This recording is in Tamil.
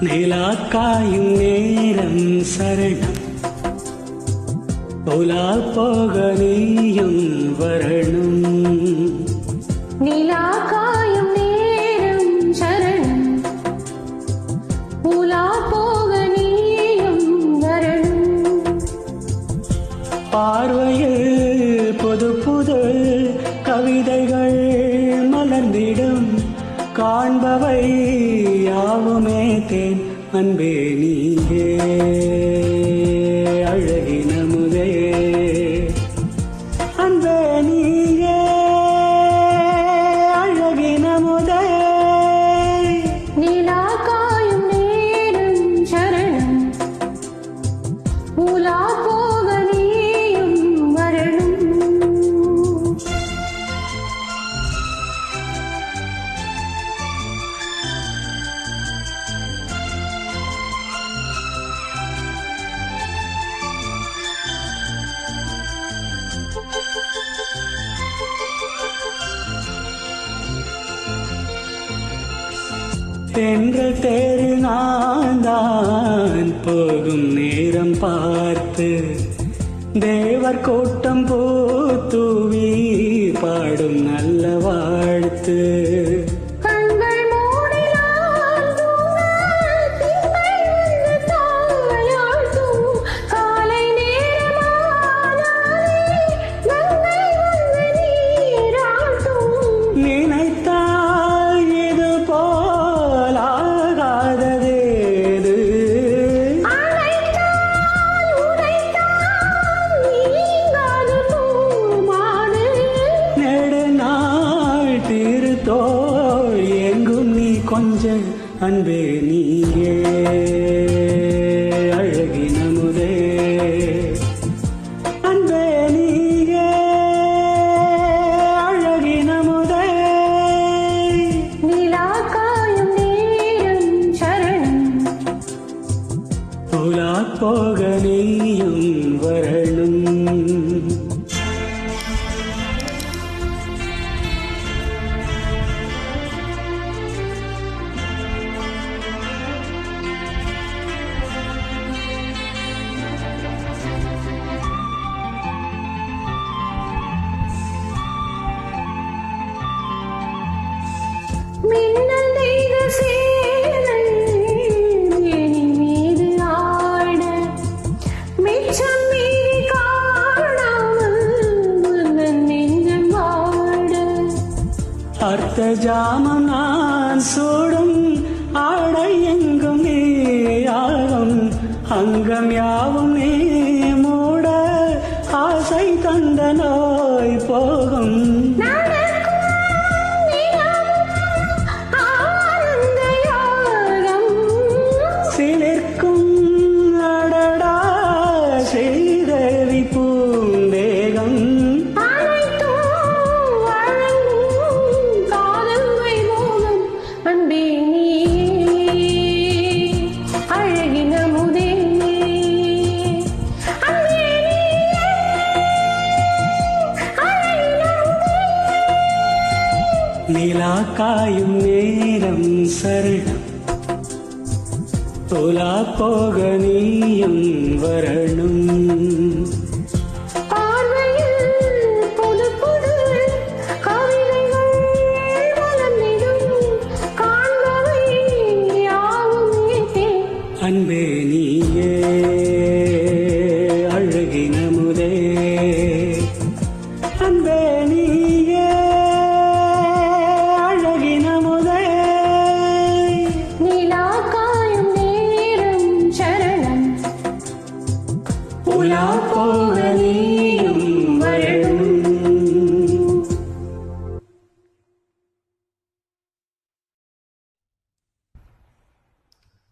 நிலாக்காயும் நேரம் சரணம் உலா போக நீயும் வரணும். நிலாக்காயும் நேரம் சரணம் உலா போக நீயும் வரணும். பார்வையில் புது புது கவிதைகள் மலர்ந்திடும் காண்பவை யாவுமே தேன் அன்பே நீயே அழகினமுதே அன்பே நீயே அழகினமுதே. நிலாக்காயும் நேரம் சரணம் உலா போக நீயும் வரணும். தென்றல் தேரு நான் போகும் நேரம் பார்த்து தேவர் கூட்டம் பூத்தூவி பாடும் நல்ல வாழ்த்து. எங்கும் நீ கொஞ்ச அன்பே நீயே அழகினமுதே அன்பே நீயே அழகினமுதே. நிலாக்காயும் நேரம் சரணம் உலா போக நீயும் வரணும். மின்னல் நெய்த சேலை என் மீது ஆட மிச்சம் மீறி காணாமல் உந்தன் நெஞ்சம் வாட. அர்த்த ஜாமம் நான் சூடும் ஆடை எங்கும் நீயாகும் அங்கம் யாவும் நீ மூட ஆசை தந்த நோய் போகும். சிலிர்க்கும் அடடா ஸ்ரீதேவி பூந்தேகம் காதல் வைபோகம் அன்பே நீயே அழகினமுதே அன்பே நீயே அழகினமுதே. நிலாக்காயும் நேரம் சரணம் உலா போக நீயும் வரணும். பார்வையில் புது புது கவிதைகள் மலர்ந்திடும் காண்பவை யாவுமே தேன் அன்பே நீயே அழகினமுதே அன்பே நீயே அழகினமுதே. நிலாக்காயும் நேரம் சரணம் உலா போக